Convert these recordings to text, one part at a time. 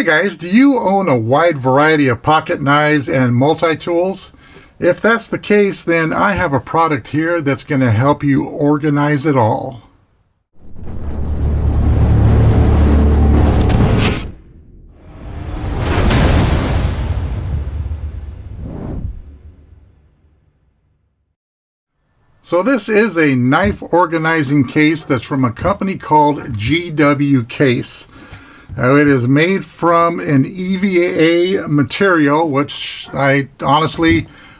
Hey guys, do you own a wide variety of pocket knives and multi-tools? If that's the case, then I have a product here that's going to help you organize it all. So this is a knife organizing case that's from a company called GWCASE. It is made from an EVA material, which I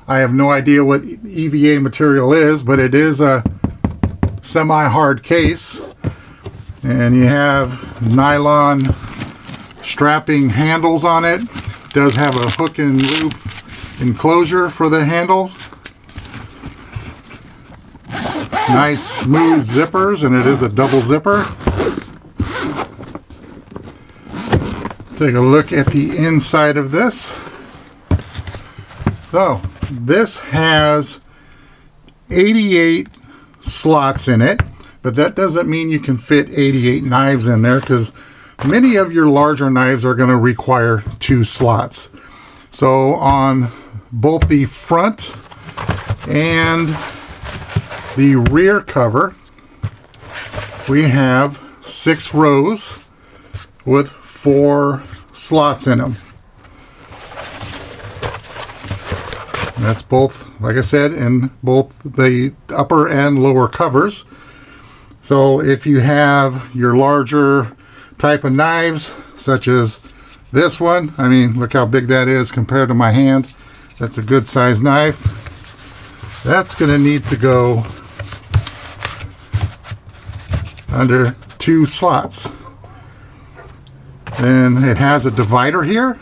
have no idea what EVA material is, but it is a semi-hard case. And you have nylon strapping handles on it. It does have a hook and loop enclosure for the handle. Nice smooth zippers, and it is a double zipper. Take a look at the inside of this. So this has 88 slots in it, but that doesn't mean you can fit 88 knives in there, because many of your larger knives are going to require 2 slots. So on both the front and the rear cover, we have 6 rows with 4 slots in them. And that's both, like I said, in both the upper and lower covers. So if you have your larger type of knives, such as this one, I mean, look how big that is compared to my hand. That's a good size knife. That's going to need to go under 2 slots. And it has a divider here,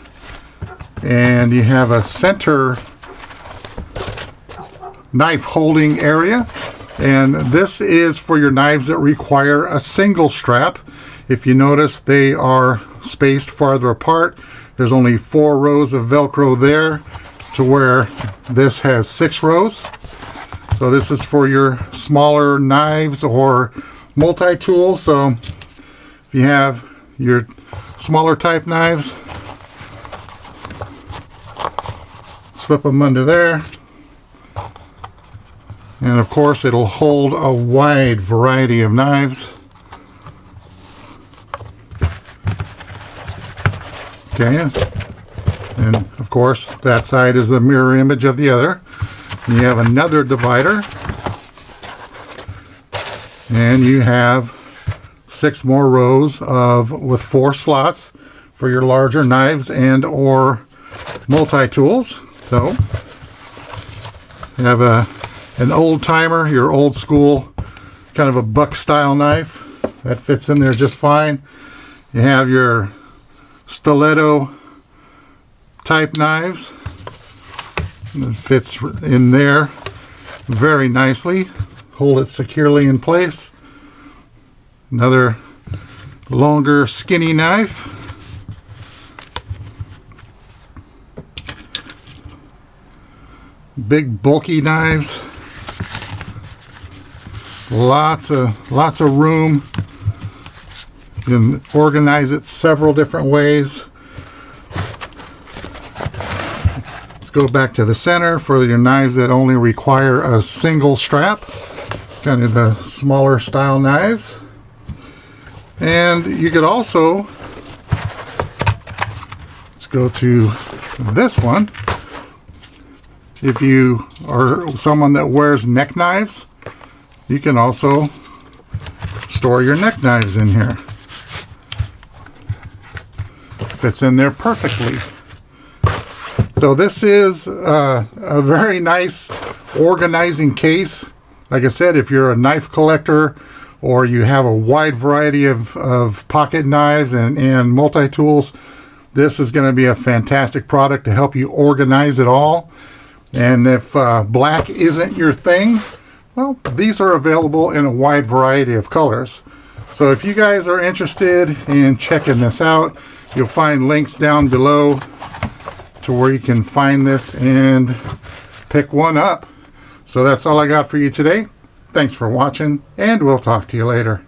and you have a center knife holding area, and this is for your knives that require a single strap. If you notice, they are spaced farther apart. There's only 4 rows of Velcro there, to where this has 6 rows. So this is for your smaller knives or multi-tools. So if you have your smaller type knives, slip them under there, and of course it'll hold a wide variety of knives. Okay, and of course that side is the mirror image of the other. And you have another divider, and you have 6 more rows with 4 slots for your larger knives and or multi-tools. So you have an old timer, your old school kind of a buck style knife that fits in there just fine. You have your stiletto type knives that fits in there very nicely. Hold it securely in place. Another longer skinny knife. Big bulky knives. Lots of room. You can organize it several different ways. Let's go back to the center for your knives that only require a single strap. Kind of the smaller style knives. And you could also, let's go to this one. If you are someone that wears neck knives, you can also store your neck knives in here. Fits in there perfectly. So this is a very nice organizing case. Like I said, if you're a knife collector, or you have a wide variety of pocket knives and multi-tools, this is going to be a fantastic product to help you organize it all. And if black isn't your thing, well, these are available in a wide variety of colors. So if you guys are interested in checking this out, you'll find links down below to where you can find this and pick one up. So that's all I got for you today. Thanks for watching, and we'll talk to you later.